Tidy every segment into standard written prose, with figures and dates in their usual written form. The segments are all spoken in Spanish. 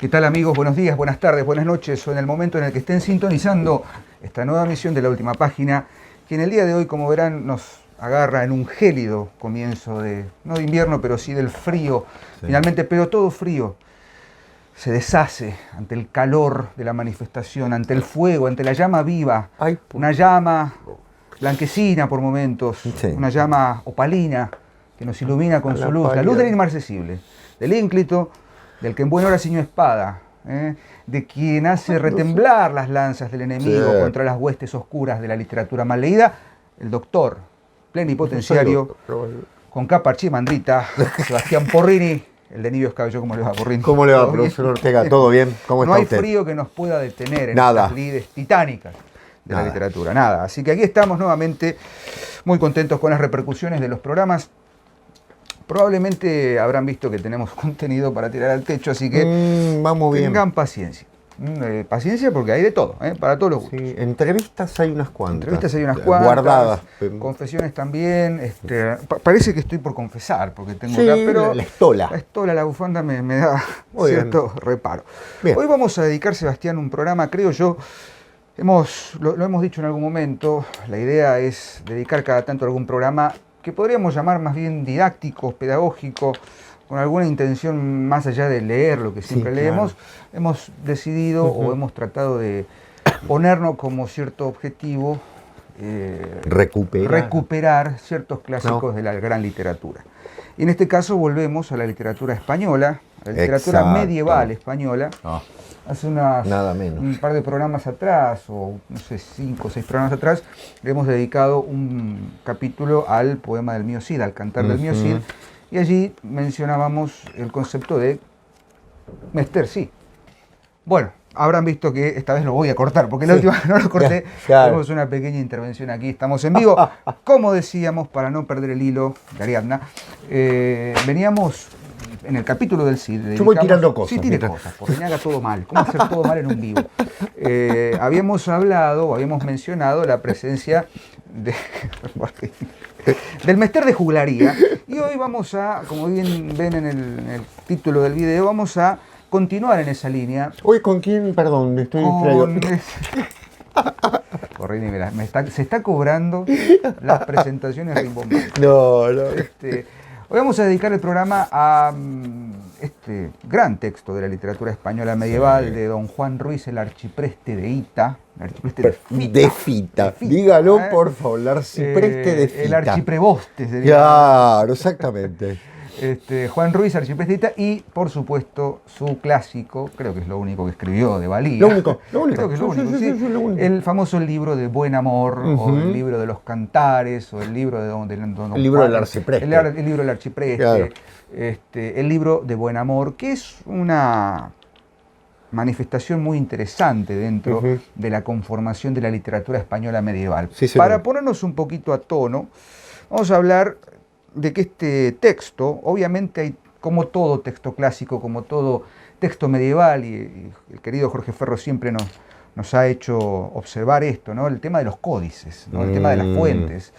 ¿Qué tal, amigos? Buenos días, buenas tardes, buenas noches, o en el momento en el que estén sintonizando esta nueva emisión de La Última Página, que en el día de hoy, como verán, nos agarra en un gélido comienzo no de invierno, pero sí del frío, finalmente, pero todo frío se deshace ante el calor de la manifestación, ante el fuego, ante la llama viva, una llama blanquecina por momentos, una llama opalina que nos ilumina con su luz, la luz del inmarcesible, del ínclito, del que en buena hora ciñó espada, de quien hace retemblar las lanzas del enemigo contra las huestes oscuras de la literatura mal leída, el doctor plenipotenciario, con capa archimandrita, Sebastián Porrini, el de Nibios Cabello. ¿Cómo le va, Porrini? ¿Cómo le va, profesor Ortega? ¿Todo bien? ¿Cómo está usted? No hay frío que nos pueda detener en estas lides titánicas de la literatura, nada. Así que aquí estamos nuevamente, muy contentos con las repercusiones de los programas. Probablemente habrán visto que tenemos contenido para tirar al techo, así que vamos bien. Tengan paciencia. Paciencia porque hay de todo, para todos los gustos. Sí, entrevistas hay unas cuantas. Entrevistas hay unas cuantas. Guardadas. Confesiones también. Parece que estoy por confesar, porque tengo sí, acá, pero la estola. La estola, la bufanda me da cierto reparo. Bien. Hoy vamos a dedicar, Sebastián, un programa, creo yo, lo hemos dicho en algún momento, la idea es dedicar cada tanto algún programa que podríamos llamar más bien didáctico, pedagógico, con alguna intención más allá de leer lo que siempre leemos. Hemos decidido o hemos tratado de ponernos como cierto objetivo recuperar ciertos clásicos de la gran literatura. Y en este caso volvemos a la literatura española, a la literatura medieval española. Hace un par de programas atrás, o no sé, 5 o 6 programas atrás, le hemos dedicado un capítulo al poema del Mío Cid, al cantar del Mío Cid, y allí mencionábamos el concepto de Mester sí. Bueno, habrán visto que esta vez lo voy a cortar, porque la última no lo corté. Tenemos una pequeña intervención aquí, estamos en vivo. Como decíamos, para no perder el hilo de Ariadna, veníamos en el capítulo del Cid. Yo voy tirando cosas. Sí, tire cosas, porque me haga todo mal. ¿Cómo hacer todo mal en un vivo? Habíamos mencionado la presencia del Mester de Juglaría, y hoy vamos a, como bien ven en el título del video, vamos a continuar en esa línea. ¿Hoy con quién? Perdón, me estoy distraído. Porrini, mira, se está cobrando las presentaciones rimbombantes. No. Hoy vamos a dedicar el programa a este gran texto de la literatura española medieval de don Juan Ruiz, el arcipreste de Hita. De Fita. Dígalo, por favor, el arcipreste de Fita. El archipreboste. Claro, exactamente. Juan Ruiz, arcipreste de Hita, y por supuesto su clásico, creo que es lo único que escribió de Valía. Lo único. Creo que es lo único, sí. El famoso libro de Buen Amor, o el libro de los Cantares, o el libro de el libro del arcipreste. El libro del arcipreste. Claro. El libro de Buen Amor, que es una manifestación muy interesante dentro de la conformación de la literatura española medieval. Sí, para ponernos un poquito a tono, vamos a hablar de que este texto, obviamente hay, como todo texto clásico, como todo texto medieval, y el querido Jorge Ferro siempre nos ha hecho observar esto, ¿no? El tema de los códices, ¿no? El tema de las fuentes.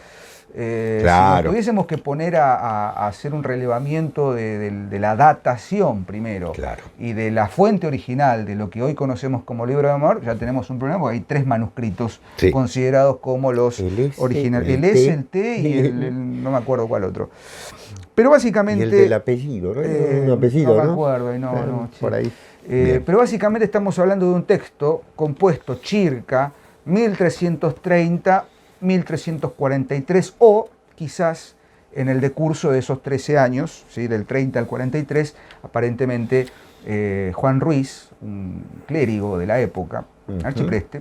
Claro. Si nos tuviésemos que poner a hacer un relevamiento de la datación primero, y de la fuente original de lo que hoy conocemos como libro de amor, ya tenemos un problema, porque hay 3 manuscritos considerados como los originales. El S, el T y no me acuerdo cuál otro. Pero básicamente... Y el del apellido, ¿no? Un apellido, no me acuerdo, por ahí. Pero básicamente estamos hablando de un texto compuesto circa 1330-1343, o quizás en el decurso de esos 13 años, ¿sí? Del 30 al 43, aparentemente Juan Ruiz, un clérigo de la época, arcipreste,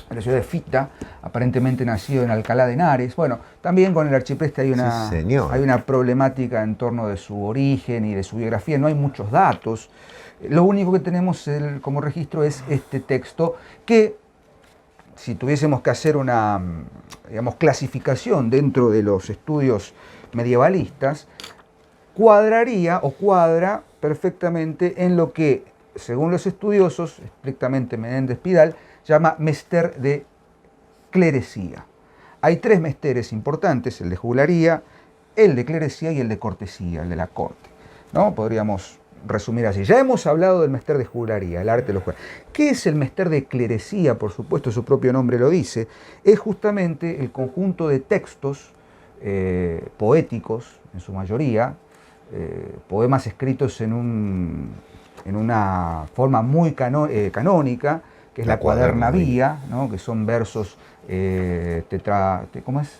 en la ciudad de Fita, aparentemente nacido en Alcalá de Henares. Bueno, también con el arcipreste hay una problemática en torno de su origen y de su biografía, no hay muchos datos. Lo único que tenemos como registro es este texto que, si tuviésemos que hacer una, clasificación dentro de los estudios medievalistas, cuadra perfectamente en lo que, según los estudiosos, estrictamente Menéndez Pidal, llama mester de clerecía. Hay 3 mesteres importantes, el de juglaría, el de clerecía y el de cortesía, el de la corte, ¿no? Podríamos resumir así. Ya hemos hablado del mester de juglaría, el arte de los juegos. ¿Qué es el mester de clerecía? Por supuesto, su propio nombre lo dice. Es justamente el conjunto de textos poéticos, en su mayoría, poemas escritos en una forma muy canónica, que es la cuadernavía, ¿no? Que son versos ¿cómo es?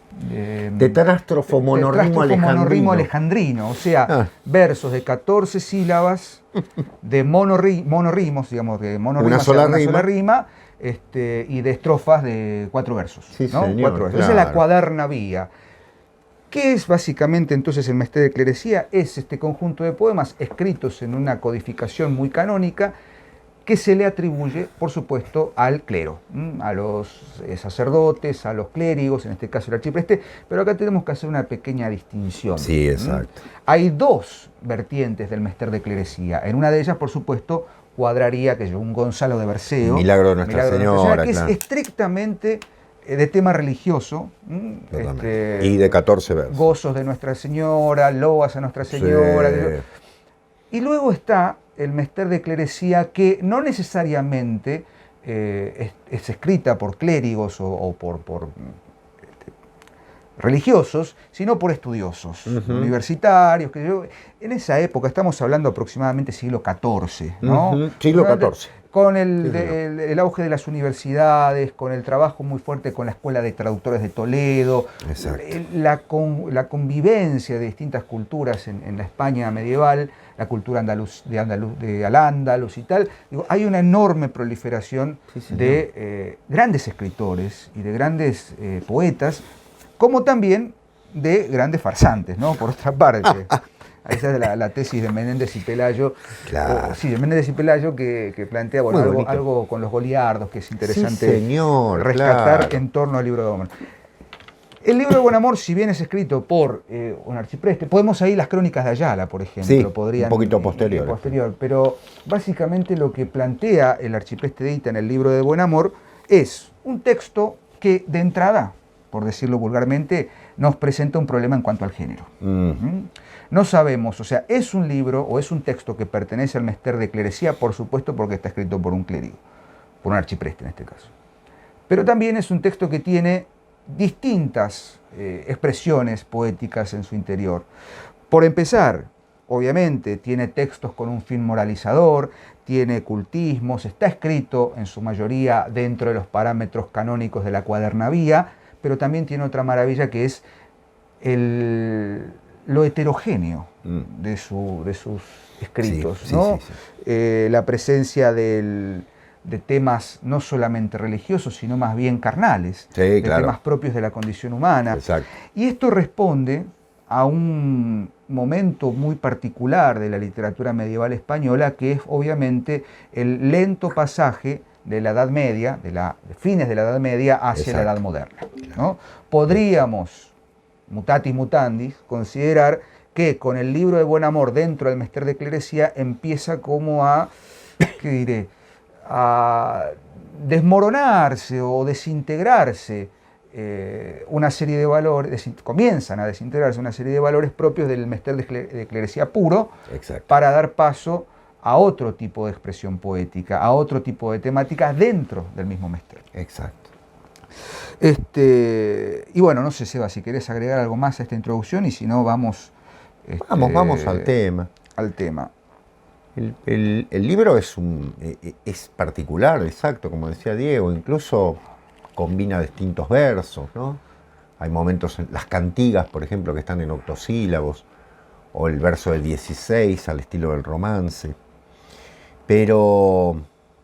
Tetrástrofo monorrimo alejandrino, o sea, versos de 14 sílabas, de monorrimos, digamos, de monorrimas, una sola rima, y de estrofas de 4 versos. Sí, ¿no? señor, 4 versos. claro. Esa es la cuadernavía. ¿Qué es básicamente entonces el mester de clerecía? Es este conjunto de poemas escritos en una codificación muy canónica que se le atribuye, por supuesto, al clero, a los sacerdotes, a los clérigos, en este caso el arcipreste, pero acá tenemos que hacer una pequeña distinción. Sí, exacto. Hay 2 vertientes del mester de clerecía. En una de ellas, por supuesto, cuadraría, que es un Gonzalo de Berceo. Milagro de Nuestra Señora, que claro. Es estrictamente de tema religioso. Y de 14 versos. Gozos de Nuestra Señora, loas a Nuestra Señora. Sí. Y luego está el mester de clerecía, que no necesariamente es escrita por clérigos o por religiosos, sino por estudiosos, universitarios. En esa época, estamos hablando aproximadamente siglo XIV, ¿no? Siglo XIV. Con el auge de las universidades, con el trabajo muy fuerte con la Escuela de Traductores de Toledo, la convivencia de distintas culturas en la España medieval, la cultura de Al-Ándalus y tal, hay una enorme proliferación de grandes escritores y de grandes poetas, como también de grandes farsantes, ¿no? Por otra parte. Esa es la tesis de Menéndez y Pelayo. Claro. Sí, de Menéndez y Pelayo, que plantea algo con los goliardos que es interesante rescatar en torno al libro de Homero. El libro de Buen Amor, si bien es escrito por un arcipreste, podemos ahí las crónicas de Ayala, por ejemplo. Un poquito posterior. Pero básicamente lo que plantea el arcipreste de Hita en el libro de Buen Amor es un texto que de entrada, por decirlo vulgarmente, nos presenta un problema en cuanto al género. No sabemos, o sea, es un libro o es un texto que pertenece al mester de clerecía, por supuesto, porque está escrito por un clérigo, por un arcipreste en este caso. Pero también es un texto que tiene distintas expresiones poéticas en su interior. Por empezar, obviamente, tiene textos con un fin moralizador, tiene cultismos, está escrito en su mayoría dentro de los parámetros canónicos de la cuadernavía, pero también tiene otra maravilla que es lo heterogéneo de sus escritos, ¿no? La presencia de temas no solamente religiosos, sino más bien carnales, de temas propios de la condición humana. Exacto. Y esto responde a un momento muy particular de la literatura medieval española, que es obviamente el lento pasaje de la Edad Media, de fines de la Edad Media hacia la Edad Moderna, ¿no? Podríamos, mutatis mutandis, considerar que con el libro de Buen Amor dentro del mester de clerecía empieza como a desmoronarse o desintegrarse una serie de valores, comienzan a desintegrarse una serie de valores propios del mester de clerecía puro, para dar paso a otro tipo de expresión poética, a otro tipo de temática dentro del mismo mester. Exacto. Y bueno, no sé, Seba, si querés agregar algo más a esta introducción, y si no, vamos al tema. El libro es particular, exacto, como decía Diego, incluso combina distintos versos, ¿no? Hay momentos, las cantigas, por ejemplo, que están en octosílabos, o el verso del 16 al estilo del romance, pero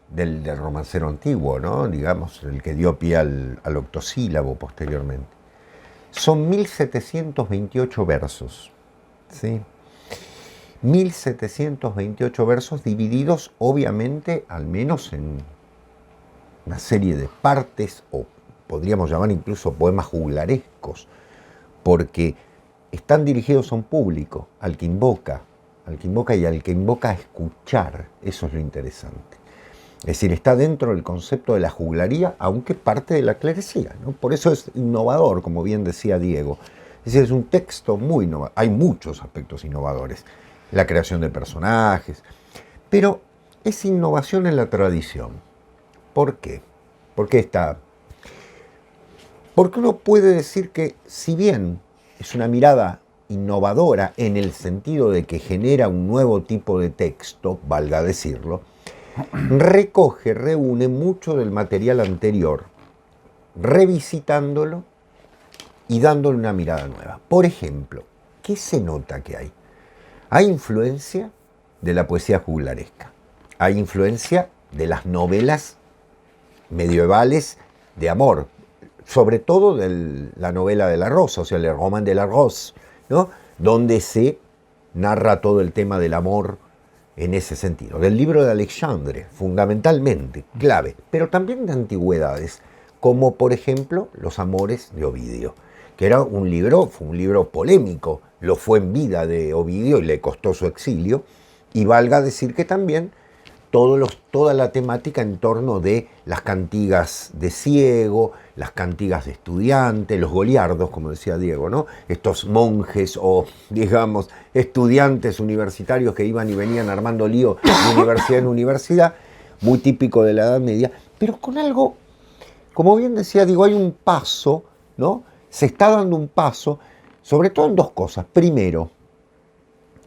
del romancero antiguo, ¿no? Digamos, el que dio pie al octosílabo posteriormente. Son 1728 versos, ¿sí? 1728 versos divididos, obviamente, al menos en una serie de partes, o podríamos llamar incluso poemas juglarescos, porque están dirigidos a un público, al que invoca y al que invoca a escuchar. Eso es lo interesante. Es decir, está dentro del concepto de la juglaría, aunque parte de la clerecía, ¿no? Por eso es innovador, como bien decía Diego. Es decir, es un texto muy innovador. Hay muchos aspectos innovadores. la creación de personajes. Pero es innovación en la tradición. ¿Por qué? Porque uno puede decir que, si bien es una mirada innovadora en el sentido de que genera un nuevo tipo de texto, valga decirlo, reúne mucho del material anterior, revisitándolo y dándole una mirada nueva. Por ejemplo, ¿qué se nota que hay? Hay influencia de la poesía juglaresca, hay influencia de las novelas medievales de amor, sobre todo de la novela de la Rosa, o sea, el roman de la Rose, ¿no? Donde se narra todo el tema del amor en ese sentido. Del libro de Alexandre, fundamentalmente, clave, pero también de antigüedades, como por ejemplo Los amores de Ovidio, que fue un libro polémico, lo fue en vida de Ovidio y le costó su exilio, y valga decir que también toda la temática en torno de las cantigas de ciego, las cantigas de estudiante, los goliardos, como decía Diego, ¿no? Estos monjes o, digamos, estudiantes universitarios que iban y venían armando lío de universidad en universidad, muy típico de la Edad Media, pero con algo, como bien decía Diego, hay un paso, ¿no? Se está dando un paso, sobre todo en dos cosas. Primero,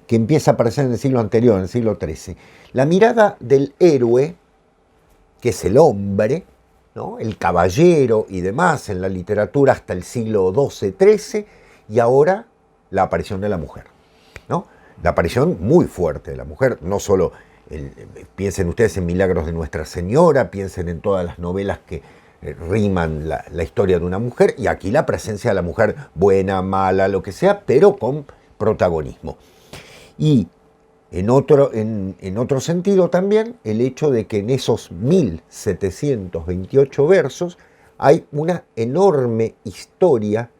que empieza a aparecer en el siglo anterior, en el siglo XIII, la mirada del héroe, que es el hombre, ¿no? El caballero y demás en la literatura hasta el siglo XII, XIII, y ahora la aparición de la mujer, ¿no? La aparición muy fuerte de la mujer, no solo, piensen ustedes en Milagros de Nuestra Señora, piensen en todas las novelas que riman la historia de una mujer, y aquí la presencia de la mujer, buena, mala, lo que sea, pero con protagonismo. Y en otro sentido también, el hecho de que en esos 1728 versos hay una enorme historia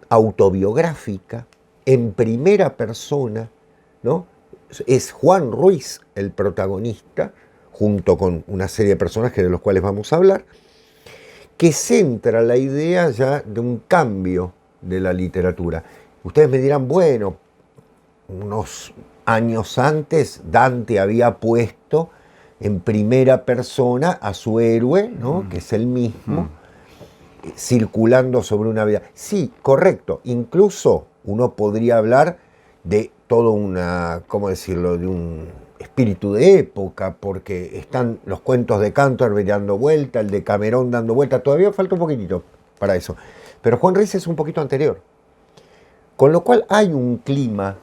autobiográfica en primera persona, ¿no? Es Juan Ruiz el protagonista, junto con una serie de personajes de los cuales vamos a hablar, que centra la idea ya de un cambio de la literatura. Ustedes me dirán, bueno, unos años antes Dante había puesto en primera persona a su héroe, ¿no? Que es él mismo, circulando sobre una vida. Sí, correcto. Incluso uno podría hablar de todo ¿cómo decirlo?, de un espíritu de época, porque están los cuentos de Canterbury dando vuelta, el de Cameron dando vuelta. Todavía falta un poquitito para eso. Pero Juan Ruiz es un poquito anterior. Con lo cual hay un clima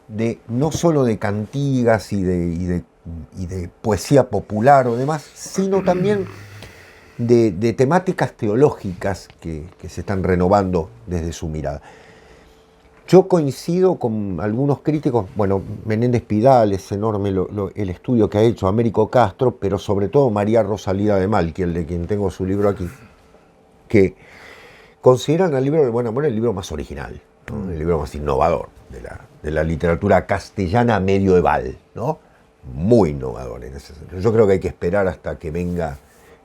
no solo de cantigas y de poesía popular o demás, sino también de temáticas teológicas que se están renovando desde su mirada. Yo coincido con algunos críticos, bueno, Menéndez Pidal, es enorme el estudio que ha hecho Américo Castro, pero sobre todo María Rosalía de Malqui, de quien tengo su libro aquí, que consideran al libro del Buen Amor el libro más original, ¿no? El libro más innovador de la literatura castellana medieval, ¿no? Muy innovador en ese sentido. Yo creo que hay que esperar hasta que venga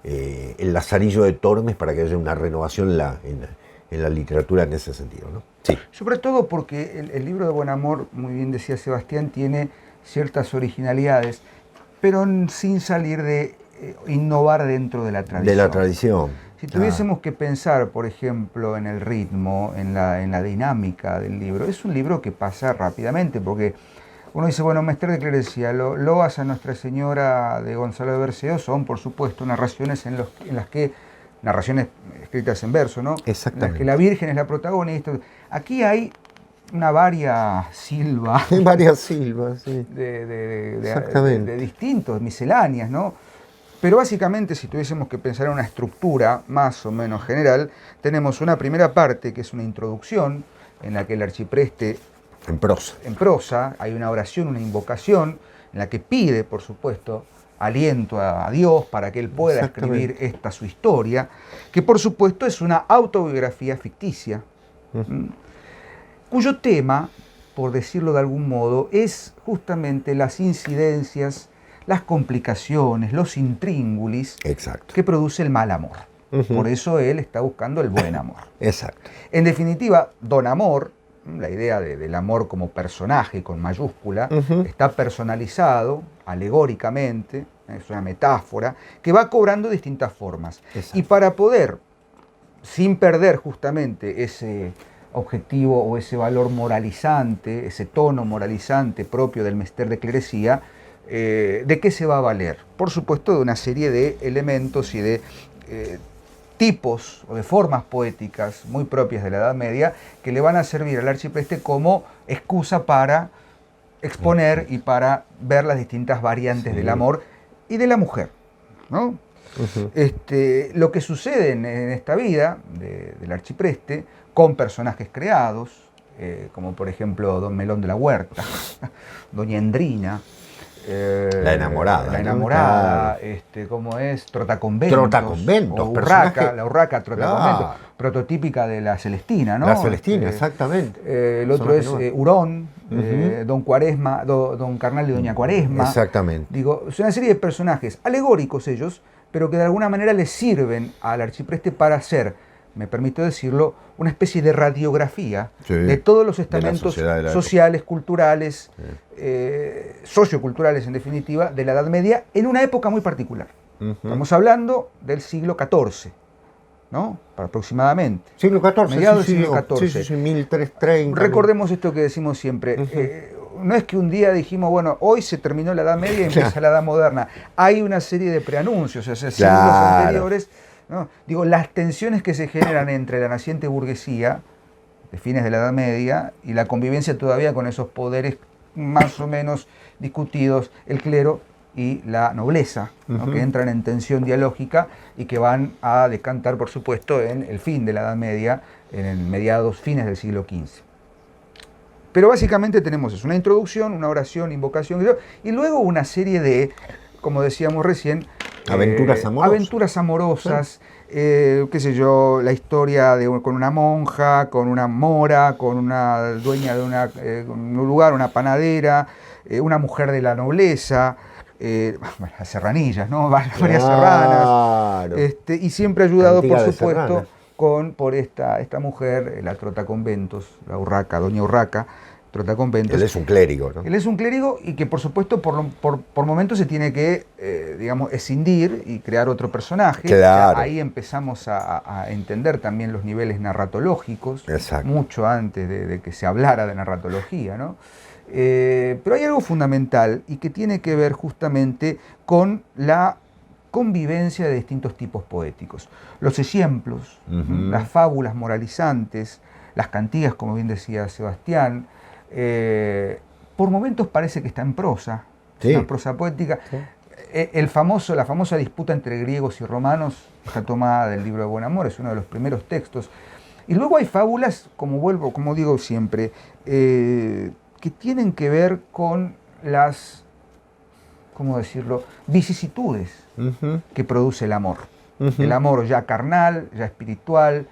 el Lazarillo de Tormes para que haya una renovación en la literatura en ese sentido, ¿no? Sí. Sobre todo porque el libro de Buen Amor, muy bien decía Sebastián, tiene ciertas originalidades, pero sin salir de innovar dentro de la tradición. De la tradición. Si tuviésemos que pensar, por ejemplo, en el ritmo, en la dinámica del libro, es un libro que pasa rápidamente, porque uno dice, bueno, Mester de Clerecía, loas a Nuestra Señora de Gonzalo de Berceo son, por supuesto, narraciones narraciones escritas en verso, ¿no? Exactamente. En las que la Virgen es la protagonista. Aquí hay una varia silva. Varias silvas, sí. De distintos, misceláneas, ¿no? Pero básicamente, si tuviésemos que pensar en una estructura más o menos general, tenemos una primera parte que es una introducción en la que el arcipreste en prosa hay una oración, una invocación en la que pide, por supuesto, aliento a Dios para que él pueda escribir su historia, que por supuesto es una autobiografía ficticia, cuyo tema, por decirlo de algún modo, es justamente las incidencias, las complicaciones, los intríngulis que produce el mal amor. Por eso él está buscando el buen amor. Exacto. En definitiva, Don Amor, la idea del amor como personaje con mayúscula, Ujú. está personalizado alegóricamente, es una metáfora, que va cobrando distintas formas. Exacto. Y para poder, sin perder justamente ese objetivo o ese valor moralizante, ese tono moralizante propio del mester de clerecía, ¿de qué se va a valer? Por supuesto, de una serie de elementos y de tipos o de formas poéticas muy propias de la Edad Media que le van a servir al arcipreste como excusa para exponer y para ver las distintas variantes Sí. del amor y de la mujer, ¿no? Ujú. Lo que sucede en esta vida del arcipreste con personajes creados, como por ejemplo Don Melón de la Huerta, Doña Endrina, La enamorada, la ¿no? enamorada, Claro. ¿cómo es? Trotaconventos. Trotaconventos, o Urraca, personaje. la Urraca Trotaconventos, Claro. prototípica de la Celestina, ¿no? La Celestina, exactamente. El otro es Personaje nuevo. Hurón, Ujú. Don Cuaresma, Don Carnal y Doña Cuaresma. Exactamente. Digo, es una serie de personajes alegóricos ellos, pero que de alguna manera le sirven al arcipreste para hacer, me permito decirlo, una especie de radiografía Sí, de todos los de la estamentos sociedad de la sociales, culturales, Sí. socioculturales en definitiva, de la Edad Media, en una época muy particular. Ujú. Estamos hablando del siglo XIV, ¿no? Aproximadamente. Siglo XIV, Mediados sí, del sí, siglo XIV. sí, sí, sí, 1330. Recordemos esto que decimos siempre. Ujú. No es que un día dijimos, bueno, hoy se terminó la Edad Media y empieza Claro. la Edad Moderna. Hay una serie de preanuncios, o sea, siglos Claro. anteriores. ¿No? Digo, las tensiones que se generan entre la naciente burguesía de fines de la Edad Media y la convivencia todavía con esos poderes más o menos discutidos, el clero y la nobleza, ¿no? Ujú. Que entran en tensión dialógica y que van a decantar, por supuesto, en el fin de la Edad Media, en el mediados, fines del siglo XV. Pero básicamente tenemos eso, una introducción, una oración, invocación, y luego una serie de, como decíamos recién, Aventuras amorosas. aventuras amorosas, qué sé yo, la historia con una monja, con una mora, con una dueña de un lugar, una panadera, una mujer de la nobleza, las serranillas, ¿no? Varias serranas, Claro. y siempre ayudado, Cantiga por de supuesto, serranas. por esta mujer, la Trotaconventos, la Urraca, Doña Urraca, Trotaconventos. Él es un clérigo, ¿no? Él es un clérigo y que por supuesto por momentos se tiene que, digamos, escindir y crear otro personaje. Claro. Ahí empezamos a entender también los niveles narratológicos, Exacto. mucho antes de que se hablara de narratología, ¿no? Pero hay algo fundamental y que tiene que ver justamente con la convivencia de distintos tipos poéticos. Los ejemplos, Ujú. las fábulas moralizantes, las cantigas, como bien decía Sebastián, por momentos parece que está en prosa, Sí. una prosa poética. Sí. La famosa disputa entre griegos y romanos está tomada del libro de Buen Amor, es uno de los primeros textos. Y luego hay fábulas, como digo siempre, que tienen que ver con las, ¿cómo decirlo?, vicisitudes Ujú. que produce el amor. Ujú. El amor ya carnal, ya espiritual,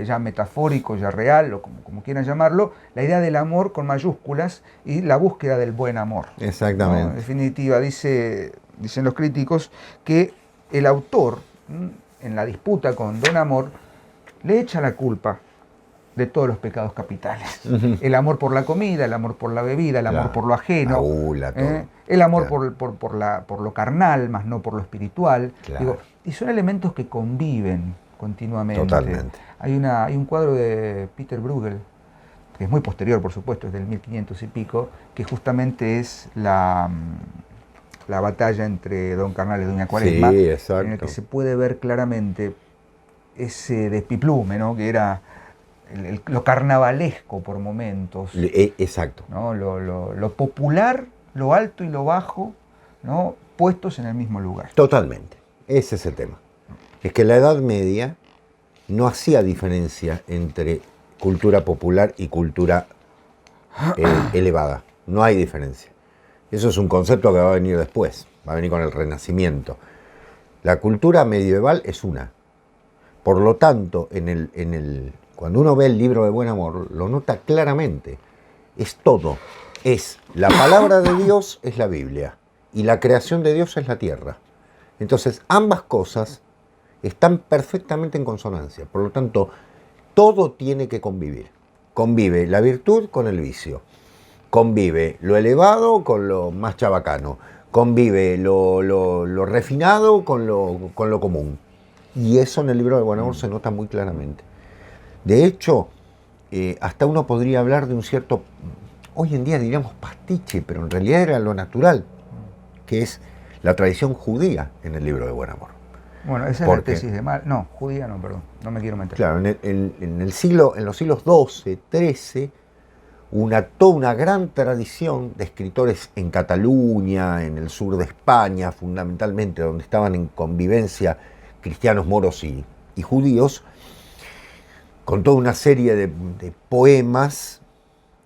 ya metafórico, ya real, o como quieran llamarlo, la idea del amor con mayúsculas y la búsqueda del buen amor, ¿no? Exactamente. En definitiva, dicen los críticos que el autor, en la disputa con Don Amor, le echa la culpa de todos los pecados capitales. Ujú. El amor por la comida, el amor por la bebida, el amor Claro. por lo ajeno, La gula, todo. el amor Claro. por lo carnal, más no por lo espiritual. Claro. Digo, y son elementos que conviven continuamente. Totalmente. Hay un cuadro de Peter Bruegel, que es muy posterior, por supuesto, es del 1500 y pico, que justamente es la batalla entre Don Carnal y Doña Cuaresma, Sí, exacto. en el que se puede ver claramente ese despiplume, ¿no? Que era lo carnavalesco por momentos, Exacto. ¿no? Lo popular, lo alto y lo bajo, ¿no? Puestos en el mismo lugar. Totalmente. Ese es el tema. Es que la Edad Media no hacía diferencia entre cultura popular y cultura elevada. No hay diferencia. Eso es un concepto que va a venir después, va a venir con el Renacimiento. La cultura medieval es una. Por lo tanto, cuando uno ve el libro de Buen Amor, lo nota claramente. Es todo. Es la palabra de Dios, es la Biblia. Y la creación de Dios es la tierra. Entonces, ambas cosas están perfectamente en consonancia. Por lo tanto, todo tiene que convivir. convive la virtud con el vicio, convive lo elevado con lo más chabacano, convive lo refinado con lo común. Y eso en el libro de Buen Amor se nota muy claramente. De hecho, hasta uno podría hablar de un cierto, hoy en día diríamos pastiche, pero en realidad era lo natural, que es la tradición judía en el libro de Buen Amor. Bueno, esa es la tesis de Mal. No, judía no, perdón, no me quiero meter. Claro, en los siglos XII, XIII, toda una gran tradición de escritores en Cataluña, en el sur de España, fundamentalmente, donde estaban en convivencia cristianos, moros y judíos, con toda una serie de poemas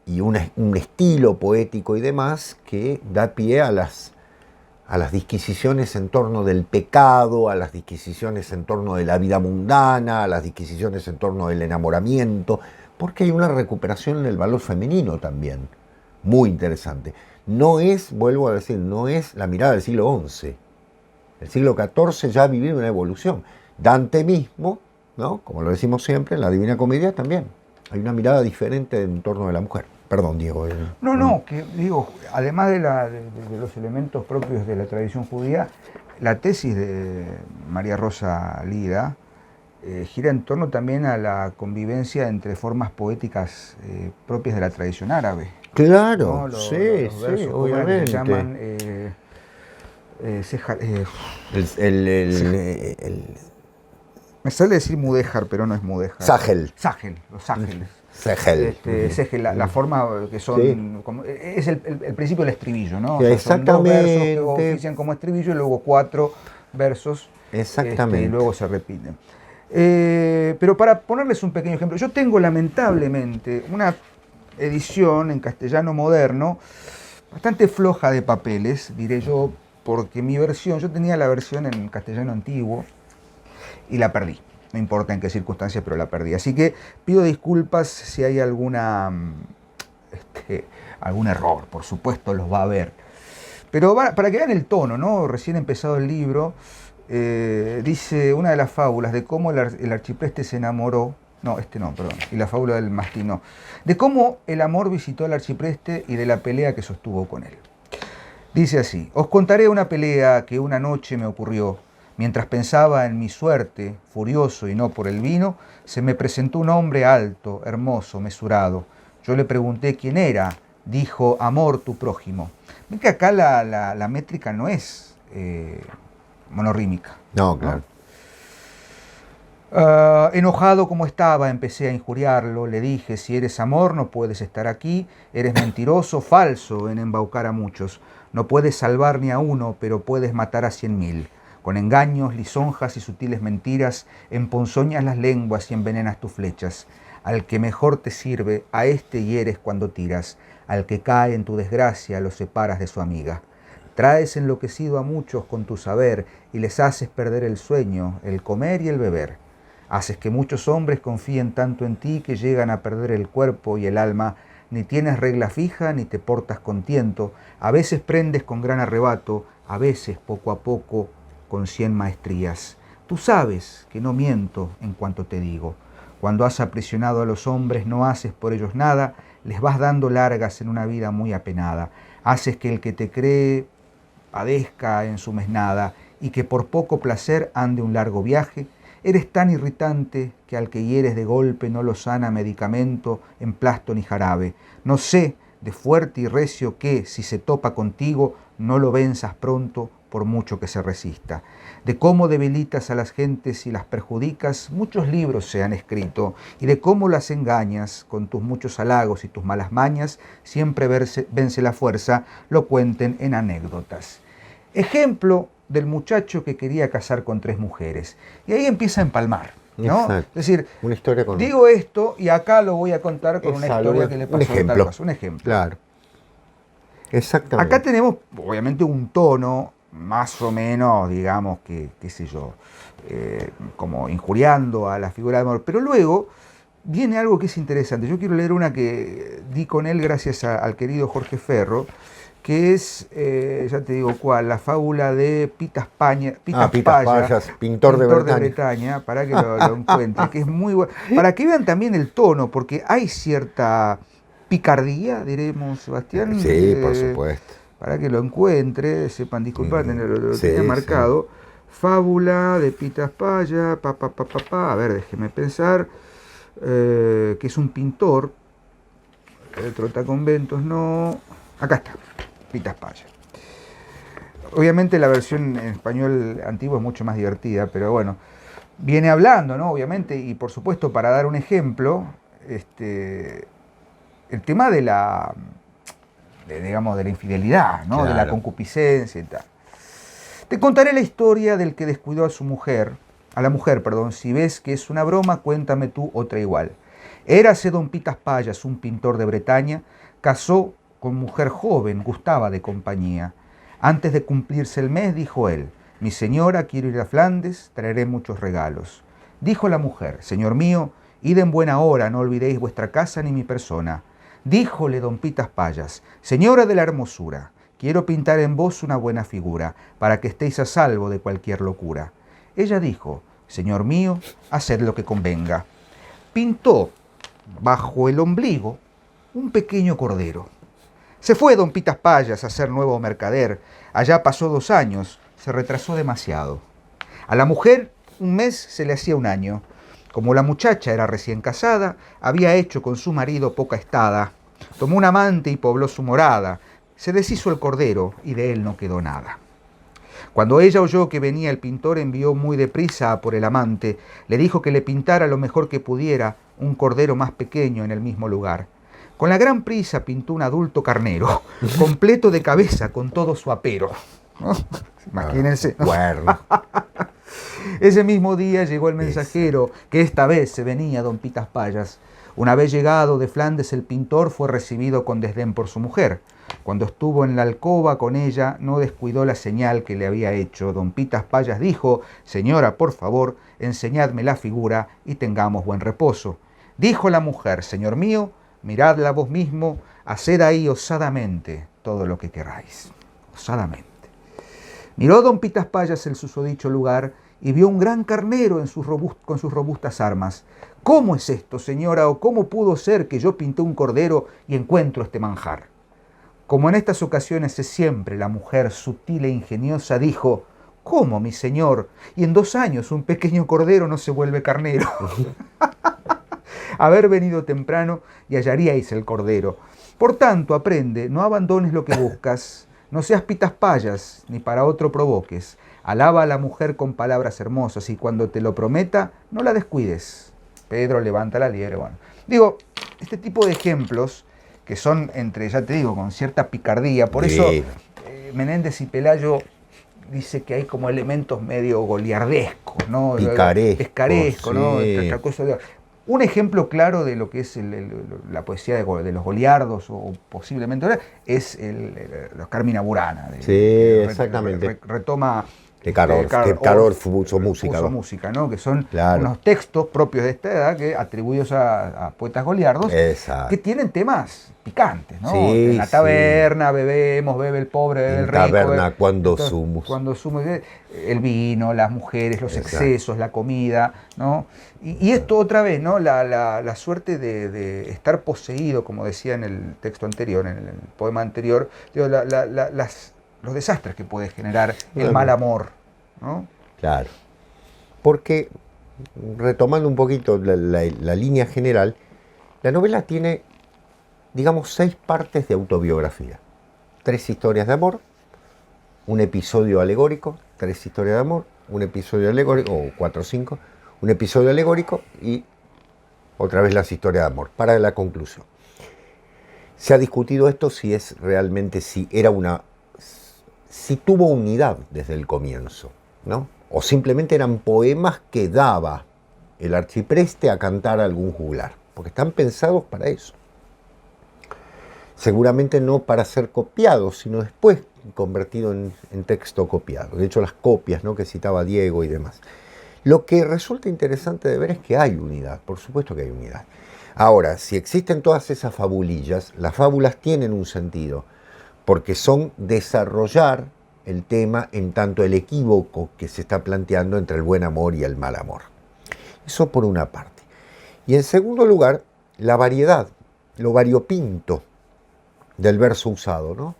y un estilo poético y demás que da pie a las disquisiciones en torno del pecado, a las disquisiciones en torno de la vida mundana, a las disquisiciones en torno del enamoramiento, porque hay una recuperación del valor femenino también, muy interesante. No es, vuelvo a decir, no es la mirada del siglo XI. El siglo XIV ya ha vivido una evolución. Dante mismo, ¿no?, como lo decimos siempre, en la Divina Comedia también. Hay una mirada diferente en torno de la mujer. Perdón, Diego. No, que digo, además de los elementos propios de la tradición judía, la tesis de María Rosa Lida gira en torno también a la convivencia entre formas poéticas propias de la tradición árabe. Claro, ¿no? Sí, obviamente. Se llaman me sale decir mudéjar, pero no es mudéjar. Ságel. Los ságeles. Ségel. La forma que son, sí. Es el principio del estribillo, ¿no? Sí, o sea, son 2 versos que exactamente. ofician como estribillo y luego 4 versos. Exactamente. Y luego se repiten. Pero para ponerles un pequeño ejemplo, yo tengo lamentablemente una edición en castellano moderno bastante floja de papeles, diré yo, porque mi versión, yo tenía la versión en castellano antiguo y la perdí. No importa en qué circunstancias, pero la perdí. Así que pido disculpas si hay algún error, por supuesto los va a haber. Pero para que vean el tono, ¿no? Recién empezado el libro, dice una de las fábulas de cómo el arcipreste se enamoró, y la fábula del mastín, no, de cómo el amor visitó al arcipreste y de la pelea que sostuvo con él. Dice así: os contaré una pelea que una noche me ocurrió. Mientras pensaba en mi suerte, furioso y no por el vino, se me presentó un hombre alto, hermoso, mesurado. Yo le pregunté quién era. Dijo: amor, tu prójimo. Ven que acá la métrica no es monorrímica. No, claro. Enojado como estaba, empecé a injuriarlo. Le dije: si eres amor, no puedes estar aquí. Eres mentiroso, falso en embaucar a muchos. No puedes salvar ni a uno, pero puedes matar a 100.000. Con engaños, lisonjas y sutiles mentiras, emponzoñas las lenguas y envenenas tus flechas. Al que mejor te sirve, a este hieres cuando tiras. Al que cae en tu desgracia, lo separas de su amiga. Traes enloquecido a muchos con tu saber y les haces perder el sueño, el comer y el beber. Haces que muchos hombres confíen tanto en ti que llegan a perder el cuerpo y el alma. Ni tienes regla fija, ni te portas con tiento. A veces prendes con gran arrebato, a veces poco a poco con 100 maestrías. Tú sabes que no miento en cuanto te digo. Cuando has aprisionado a los hombres no haces por ellos nada, les vas dando largas en una vida muy apenada. Haces que el que te cree padezca en su mesnada y que por poco placer ande un largo viaje. Eres tan irritante que al que hieres de golpe no lo sana medicamento, emplasto ni jarabe. No sé de fuerte y recio que, si se topa contigo, no lo venzas pronto por mucho que se resista. De cómo debilitas a las gentes y las perjudicas, muchos libros se han escrito, y de cómo las engañas con tus muchos halagos y tus malas mañas, siempre vence la fuerza, lo cuenten en anécdotas. Ejemplo del muchacho que quería casar con 3 mujeres. Y ahí empieza a empalmar, ¿no? Exacto. Es decir, una historia con digo esto y acá lo voy a contar con una historia que le pasó a tal caso. Un ejemplo. Claro. Exactamente. Acá tenemos, obviamente, un tono más o menos, digamos, que, qué sé yo, como injuriando a la figura de amor. Pero luego viene algo que es interesante. Yo quiero leer una que di con él gracias al querido Jorge Ferro, que es, ya te digo cuál, la fábula de Pitas Paya, pintor de Bretaña, para que lo encuentre, que es muy bueno. Para que vean también el tono, porque hay cierta picardía, diremos, Sebastián. Sí, por supuesto. Para que lo encuentre, sepan disculpar, lo Sí, tenía marcado. sí. Fábula de Pitas Paya, a ver, déjeme pensar, que es un pintor, el Trotaconventos no, acá está, Pitas Paya. Obviamente la versión en español antiguo es mucho más divertida, pero bueno, viene hablando, ¿no? Obviamente, y por supuesto, para dar un ejemplo, el tema de digamos, de la infidelidad, ¿no? Claro. De la concupiscencia y tal. Te contaré la historia del que descuidó a la mujer, si ves que es una broma, cuéntame tú otra igual. Érase don Pitas Payas, un pintor de Bretaña, casó con mujer joven, gustaba de compañía. Antes de cumplirse el mes, dijo él, mi señora, quiero ir a Flandes, traeré muchos regalos. Dijo la mujer, señor mío, id en buena hora, no olvidéis vuestra casa ni mi persona. Díjole don Pitas Payas, señora de la hermosura, quiero pintar en vos una buena figura, para que estéis a salvo de cualquier locura. Ella dijo, señor mío, haced lo que convenga. Pintó bajo el ombligo un pequeño cordero. Se fue don Pitas Payas a ser nuevo mercader. Allá pasó 2 años, se retrasó demasiado. A la mujer un mes se le hacía un año. Como la muchacha era recién casada, había hecho con su marido poca estada. Tomó un amante y pobló su morada. Se deshizo el cordero y de él no quedó nada. Cuando ella oyó que venía el pintor, envió muy deprisa a por el amante. Le dijo que le pintara lo mejor que pudiera un cordero más pequeño en el mismo lugar. Con la gran prisa pintó un adulto carnero, completo de cabeza con todo su apero. ¿No? Imagínense, ¿no? Bueno. Ese mismo día llegó el mensajero, que esta vez se venía don Pitas Payas. Una vez llegado de Flandes, el pintor fue recibido con desdén por su mujer. Cuando estuvo en la alcoba con ella, no descuidó la señal que le había hecho. Don Pitas Payas dijo, señora, por favor, enseñadme la figura y tengamos buen reposo. Dijo la mujer, señor mío, miradla vos mismo, haced ahí osadamente todo lo que queráis. Osadamente. Miró don Pitas Payas el susodicho lugar y vio un gran carnero con sus robustas armas. ¿Cómo es esto, señora, o cómo pudo ser que yo pinté un cordero y encuentro este manjar? Como en estas ocasiones es siempre, la mujer sutil e ingeniosa dijo, ¿cómo, mi señor? Y en 2 años un pequeño cordero no se vuelve carnero. Haber venido temprano y hallaríais el cordero. Por tanto, aprende, no abandones lo que buscas, no seas Pitas Payas, ni para otro provoques. Alaba a la mujer con palabras hermosas y cuando te lo prometa, no la descuides. Pedro levanta la liebre. Bueno, digo, este tipo de ejemplos que son entre, ya te digo, con cierta picardía, por eso Menéndez y Pelayo dice que hay como elementos medio goliardescos, ¿no? Picaresco, ¿no? Sí. Un ejemplo claro de lo que es la poesía de los goliardos, o posiblemente es los Carmina Burana. Exactamente. Retoma Que Carol puso música, ¿no? Que son unos textos propios de esta edad que atribuidos a poetas goliardos. Exacto. Que tienen temas picantes, ¿no? Sí, en la taberna bebemos, bebe el pobre, bebe el rico. En taberna cuando sumus. El vino, las mujeres, los excesos, la comida, ¿no? Y esto otra vez, ¿no? La suerte de estar poseído, como decía en el texto anterior, en el poema anterior, digo, los desastres que puede generar el mal amor, ¿no? Claro. Porque, retomando un poquito la línea general, la novela tiene, digamos, 6 partes de autobiografía. 3 historias de amor, un episodio alegórico, 3 historias de amor, un episodio alegórico, o 4 o 5, un episodio alegórico y otra vez las historias de amor, para la conclusión. Se ha discutido esto si es realmente, si tuvo unidad desde el comienzo, ¿no? O simplemente eran poemas que daba el arcipreste a cantar a algún juglar, porque están pensados para eso. Seguramente no para ser copiados, sino después convertido en texto copiado. De hecho, las copias, ¿no?, que citaba Diego y demás. Lo que resulta interesante de ver es que hay unidad, por supuesto que hay unidad. Ahora, si existen todas esas fabulillas, las fábulas tienen un sentido, porque son desarrollar el tema en tanto el equívoco que se está planteando entre el buen amor y el mal amor. Eso por una parte. Y en segundo lugar, la variedad, lo variopinto del verso usado, ¿no?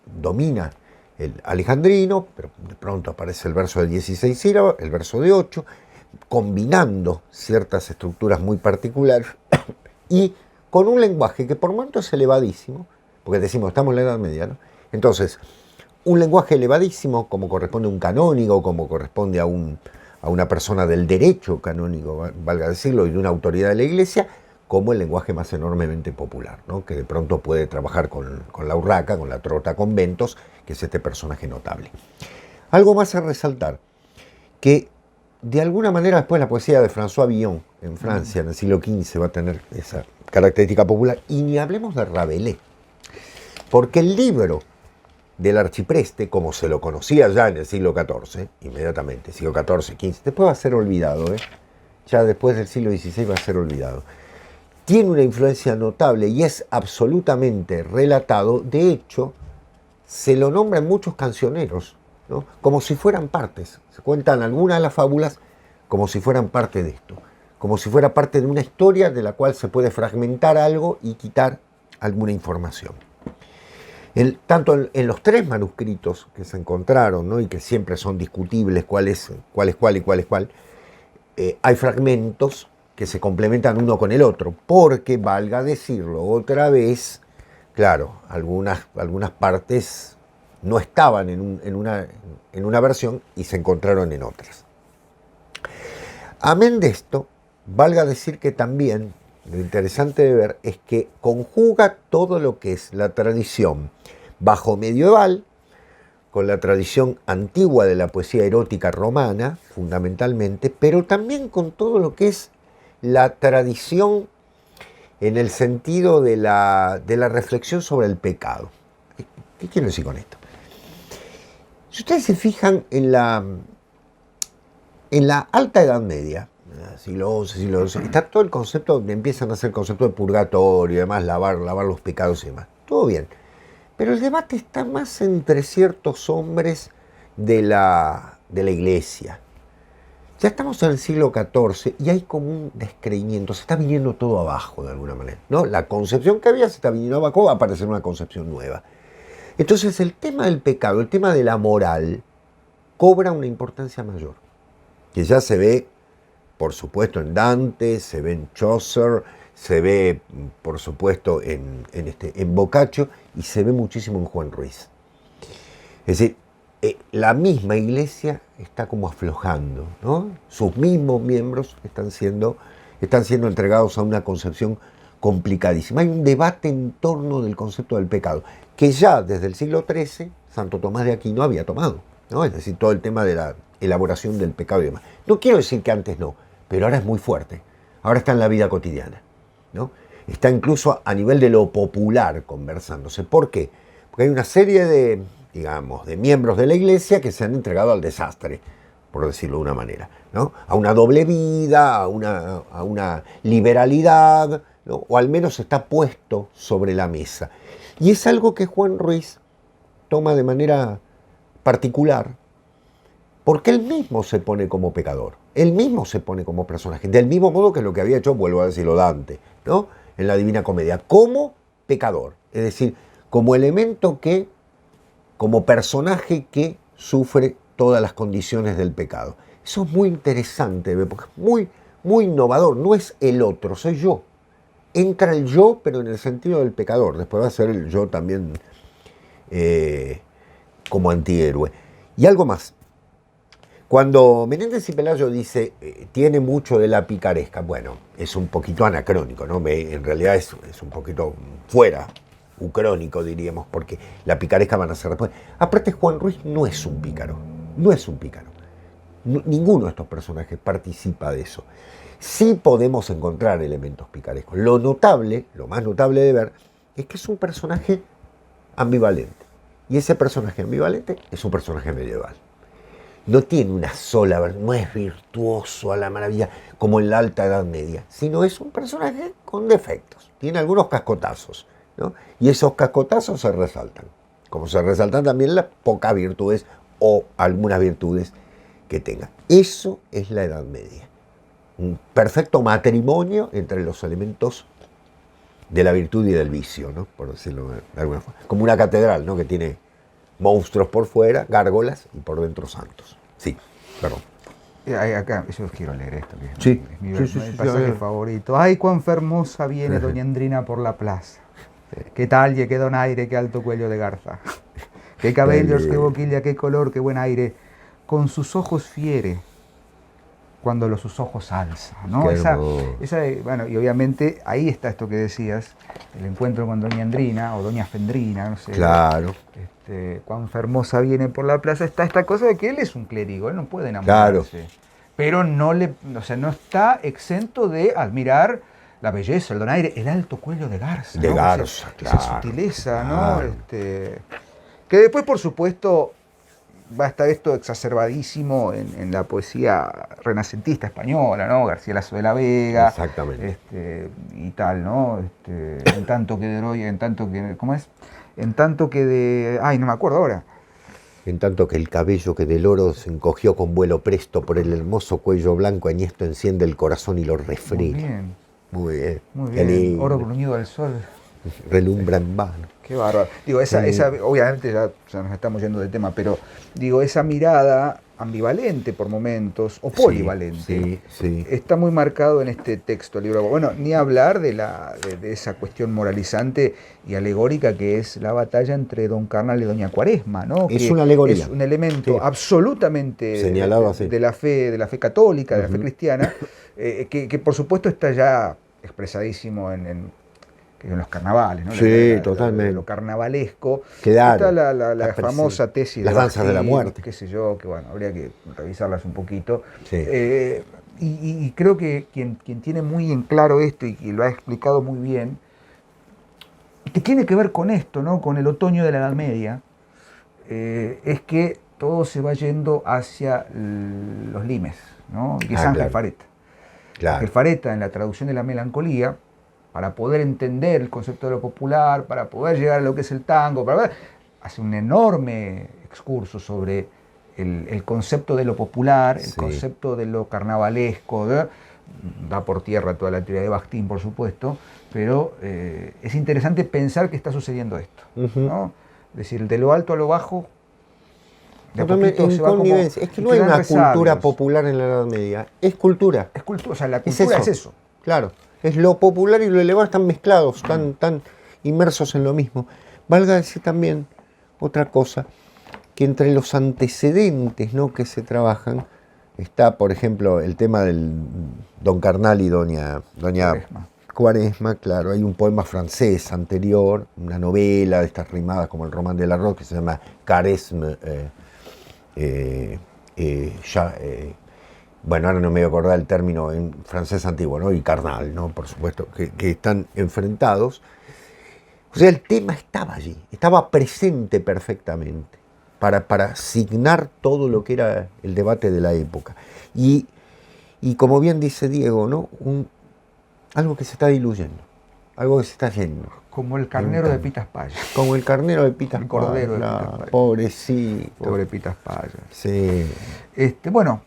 Domina el alejandrino, pero de pronto aparece el verso de 16 sílabas, el verso de 8, combinando ciertas estructuras muy particulares y con un lenguaje que por momentos es elevadísimo, porque decimos, estamos en la Edad Media, ¿no? Entonces, un lenguaje elevadísimo, como corresponde a un canónigo, como corresponde a una persona del derecho canónico, valga decirlo, y de una autoridad de la Iglesia, como el lenguaje más enormemente popular, ¿no? Que de pronto puede trabajar con la urraca, con la trota conventos, que es este personaje notable. Algo más a resaltar, que de alguna manera después la poesía de François Villon en Francia, en el siglo XV, va a tener esa característica popular, y ni hablemos de Rabelais, porque el libro del arcipreste, como se lo conocía ya en el siglo XIV, inmediatamente, siglo XIV, XV, después va a ser olvidado, ya después del siglo XVI va a ser olvidado. Tiene una influencia notable y es absolutamente relatado. De hecho, se lo nombran muchos cancioneros, ¿no? Como si fueran partes. Se cuentan algunas de las fábulas como si fueran parte de esto, como si fuera parte de una historia de la cual se puede fragmentar algo y quitar alguna información. Tanto en los tres manuscritos que se encontraron, ¿no? Y que siempre son discutibles cuál es cuál y cuál es cuál, hay fragmentos que se complementan uno con el otro, porque, valga decirlo otra vez, claro, algunas partes no estaban en una versión y se encontraron en otras. Amén de esto, valga decir que también lo interesante de ver es que conjuga todo lo que es la tradición bajo medieval, con la tradición antigua de la poesía erótica romana, fundamentalmente, pero también con todo lo que es la tradición en el sentido de la reflexión sobre el pecado. ¿Qué quiero decir con esto? Si ustedes se fijan en la Alta Edad Media, siglo XI, siglo XII, está todo el concepto, donde empiezan a hacer el concepto de purgatorio y demás, lavar los pecados y demás. Todo bien. Pero el debate está más entre ciertos hombres de la Iglesia. Ya estamos en el siglo XIV y hay como un descreimiento, se está viniendo todo abajo de alguna manera, ¿no? La concepción que había se está viniendo abajo, va a aparecer una concepción nueva. Entonces el tema del pecado, el tema de la moral, cobra una importancia mayor, que ya se ve, por supuesto, en Dante, se ve en Chaucer, se ve, por supuesto, en Boccaccio y se ve muchísimo en Juan Ruiz. Es decir, la misma Iglesia está como aflojando, ¿no? Sus mismos miembros están siendo entregados a una concepción complicadísima. Hay un debate en torno del concepto del pecado, que ya desde el siglo XIII Santo Tomás de Aquino había tomado, ¿no? Es decir, todo el tema de la elaboración del pecado y demás. No quiero decir que antes no, pero ahora es muy fuerte. Ahora está en la vida cotidiana, ¿no? Está incluso a nivel de lo popular conversándose. ¿Por qué? Porque hay una serie de miembros de la Iglesia que se han entregado al desastre, por decirlo de una manera, ¿no? A una doble vida, a una liberalidad, ¿no? O al menos está puesto sobre la mesa. Y es algo que Juan Ruiz toma de manera particular, porque él mismo se pone como pecador, él mismo se pone como personaje, del mismo modo que lo que había hecho, vuelvo a decirlo, Dante, ¿no? En la Divina Comedia, como pecador, es decir, como elemento como personaje que sufre todas las condiciones del pecado. Eso es muy interesante, porque es muy, muy innovador. No es el otro, soy yo. Entra el yo, pero en el sentido del pecador. Después va a ser el yo también como antihéroe. Y algo más. Cuando Menéndez y Pelayo dice, tiene mucho de la picaresca, bueno, es un poquito anacrónico, ¿no? En realidad es un poquito fuera, ucrónico diríamos, porque la picaresca van a ser después. Aparte, Juan Ruiz no es un pícaro, no es un pícaro. Ninguno de estos personajes participa de eso. Sí podemos encontrar elementos picarescos. Lo más notable de ver, es que es un personaje ambivalente. Y ese personaje ambivalente es un personaje medieval. no tiene una sola, no es virtuoso a la maravilla como en la Alta Edad Media, sino es un personaje con defectos, tiene algunos cascotazos, ¿no? Y esos cascotazos se resaltan, como se resaltan también las pocas virtudes o algunas virtudes que tenga. Eso es la Edad Media, un perfecto matrimonio entre los elementos de la virtud y del vicio, ¿no? Por decirlo de alguna forma, como una catedral, ¿no? Que tiene monstruos por fuera, gárgolas, y por dentro santos. Sí, perdón. Acá, yo quiero leer esto, que Sí, es mi, sí, mi pasaje favorito. Ay, cuán fermosa viene doña Endrina por la plaza. Qué talle, qué donaire, qué alto cuello de garza. Qué cabellos, qué boquilla, qué color, qué buen aire. Con sus ojos fiere cuando sus ojos alza, ¿no? Bueno, y obviamente ahí está esto que decías, el encuentro con doña Endrina o doña Fendrina, no sé. Claro. Cuán fermosa viene por la plaza, está esta cosa de que él es un clérigo, él no puede enamorarse. Claro. Pero no está exento de admirar la belleza, el donaire, el alto cuello de garza. De ¿no? garza, claro. Esa sutileza, claro. ¿no? Que después, por supuesto, va a estar esto exacerbadísimo en la poesía renacentista española, ¿no? García Lazo de la Vega. Exactamente. Y tal, ¿no? En tanto que de Heroia, en tanto que... ¿Cómo es? En tanto que de... Ay, no me acuerdo ahora. En tanto que el cabello que del oro se encogió con vuelo presto por el hermoso cuello blanco añesto enciende el corazón y lo refrina. Muy bien. Muy bien. Muy bien. Oro bruñido al sol. Relumbra en vano. Qué bárbaro. Digo, esa obviamente ya nos estamos yendo del tema, pero digo, esa mirada ambivalente por momentos, o polivalente, está muy marcado en este texto, el libro. Bueno, ni hablar de esa cuestión moralizante y alegórica que es la batalla entre Don Carnal y Doña Cuaresma, ¿no? Es una alegoría. Es un elemento absolutamente señalado así. de la fe católica, de la fe cristiana, que por supuesto está ya expresadísimo en los carnavales, ¿no? Sí, totalmente. Lo carnavalesco. Claro. Está la famosa tesis las danzas de la muerte. Qué sé yo, que bueno, habría que revisarlas un poquito. Sí. Y creo que quien tiene muy en claro esto y lo ha explicado muy bien, que tiene que ver con esto, ¿no? Con el otoño de la Edad Media, es que todo se va yendo hacia los limes, ¿no? Que es Ángel Fareta. Claro. Ángel Fareta, en la traducción de la melancolía, para poder entender el concepto de lo popular, para poder llegar a lo que es el tango, hace un enorme excurso sobre el concepto de lo popular, el concepto de lo carnavalesco, da por tierra toda la teoría de Bakhtin, por supuesto, pero es interesante pensar que está sucediendo esto, ¿no? Es decir, de lo alto a lo bajo, de a poquito se va como... Es que no hay una cultura popular en la Edad Media, es cultura. Es cultura, o sea, la cultura es eso. Claro. Es lo popular y lo elevado están mezclados, tan inmersos en lo mismo. Valga decir también otra cosa, que entre los antecedentes, ¿no?, que se trabajan, está, por ejemplo, el tema del Don Carnal y Doña Cuaresma, claro. Hay un poema francés anterior, una novela de estas rimadas como el Román de la Rose, que se llama Caresme, bueno, ahora no me voy a acordar el término en francés antiguo, ¿no? Y carnal, ¿no? Por supuesto, que están enfrentados. O sea, el tema estaba allí, estaba presente perfectamente para signar todo lo que era el debate de la época. Y como bien dice Diego, ¿no? Algo que se está diluyendo, algo que se está yendo. Como el carnero de Pitas Paya. Como el carnero de Pitas Paya. El cordero de Pitas Paya. Pobrecito. Pobre Pitas Paya. Sí. Bueno.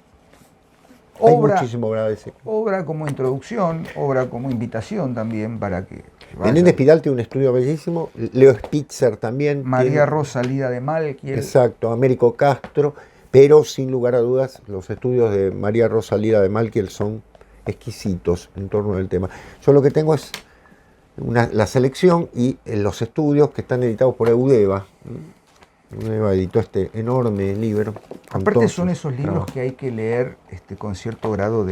Hay muchísimo para decir. Obra como introducción, obra como invitación también para que... Menéndez Pidal tiene un estudio bellísimo, Leo Spitzer también. María Rosa Lida de Malkiel. Exacto, Américo Castro, pero sin lugar a dudas los estudios de María Rosa Lida de Malkiel son exquisitos en torno al tema. Yo lo que tengo es la selección y los estudios que están editados por Eudeva. Eudeva editó este enorme libro. Aparte son esos libros que hay que leer con cierto grado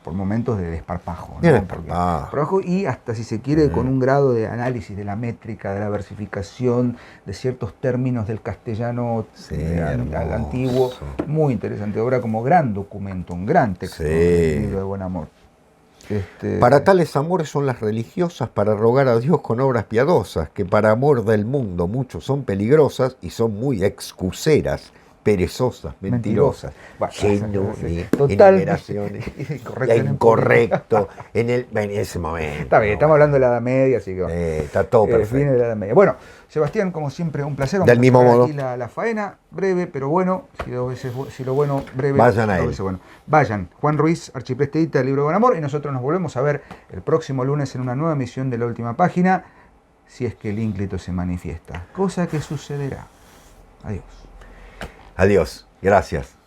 por momentos de desparpajo, ¿no? Y hasta si se quiere con un grado de análisis de la métrica, de la versificación, de ciertos términos del castellano al antiguo. Muy interesante, obra como gran documento, un gran texto, el libro de Buen Amor. Para tales amores son las religiosas, para rogar a Dios con obras piadosas, que para amor del mundo muchos son peligrosas y son muy excuseras perezosas, mentirosas, Bueno, genuinas, total, enumeraciones, incorrecto. en ese momento. Está bien, estamos hablando de la Edad Media, así que está todo perfecto. viene de la Edad Media. Bueno, Sebastián, como siempre, un placer. Del mismo modo. Aquí la faena, breve, pero bueno. Si lo bueno, breve. Vayan a dos él. veces bueno. Vayan. Juan Ruiz, archiprestedita del Libro Con Amor, y nosotros nos volvemos a ver el próximo lunes en una nueva emisión de La Última Página, si es que el ínclito se manifiesta. Cosa que sucederá. Adiós. Adiós. Gracias.